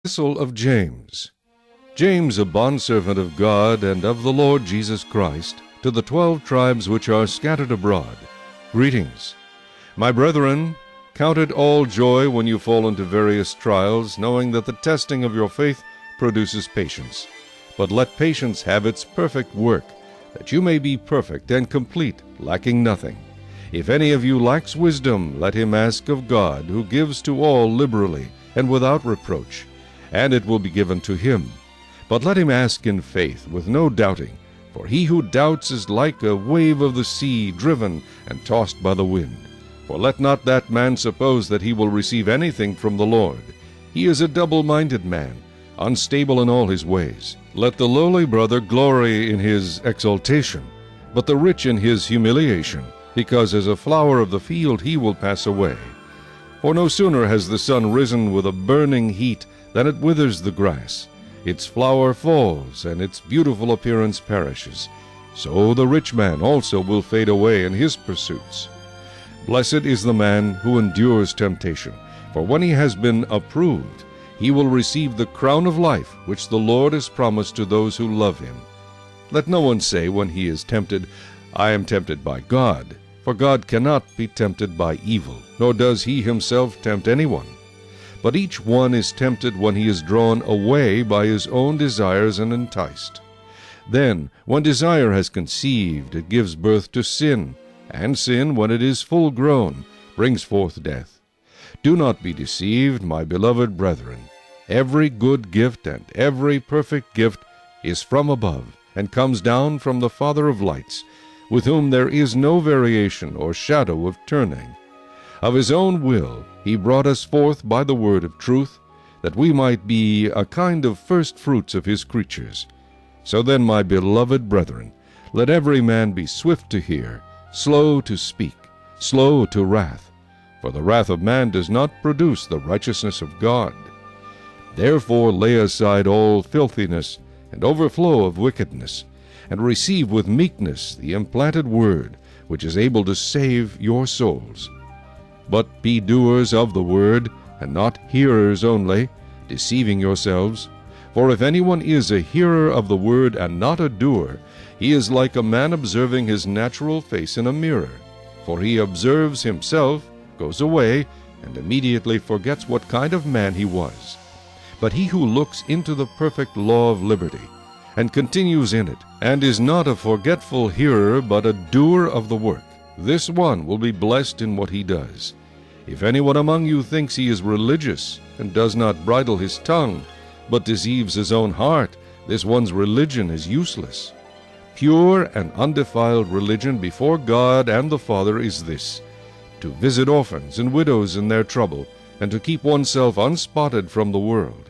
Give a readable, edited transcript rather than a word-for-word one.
Epistle of James. James, a bondservant of God and of the Lord Jesus Christ, to the 12 tribes which are scattered abroad. Greetings. My brethren, count it all joy when you fall into various trials, knowing that the testing of your faith produces patience. But let patience have its perfect work, that you may be perfect and complete, lacking nothing. If any of you lacks wisdom, let him ask of God, who gives to all liberally and without reproach, and it will be given to him. But let him ask in faith, with no doubting. For he who doubts is like a wave of the sea, driven and tossed by the wind. For let not that man suppose that he will receive anything from the Lord. He is a double-minded man, unstable in all his ways. Let the lowly brother glory in his exaltation, but the rich in his humiliation, because as a flower of the field he will pass away. For no sooner has the sun risen with a burning heat than it withers the grass. Its flower falls, and its beautiful appearance perishes. So the rich man also will fade away in his pursuits. Blessed is the man who endures temptation, for when he has been approved, he will receive the crown of life which the Lord has promised to those who love him. Let no one say when he is tempted, I am tempted by God. For God cannot be tempted by evil, nor does he himself tempt anyone. But each one is tempted when he is drawn away by his own desires and enticed. Then, when desire has conceived, it gives birth to sin, and sin, when it is full grown, brings forth death. Do not be deceived, my beloved brethren. Every good gift and every perfect gift is from above, and comes down from the Father of lights, with whom there is no variation or shadow of turning. Of his own will he brought us forth by the word of truth, that we might be a kind of first fruits of his creatures. So then, my beloved brethren, let every man be swift to hear, slow to speak, slow to wrath, for the wrath of man does not produce the righteousness of God. Therefore lay aside all filthiness and overflow of wickedness, and receive with meekness the implanted word, which is able to save your souls. But be doers of the word, and not hearers only, deceiving yourselves. For if anyone is a hearer of the word and not a doer, he is like a man observing his natural face in a mirror. For he observes himself, goes away, and immediately forgets what kind of man he was. But he who looks into the perfect law of liberty, and continues in it, and is not a forgetful hearer, but a doer of the work, this one will be blessed in what he does. If anyone among you thinks he is religious, and does not bridle his tongue, but deceives his own heart, this one's religion is useless. Pure and undefiled religion before God and the Father is this: to visit orphans and widows in their trouble, and to keep oneself unspotted from the world.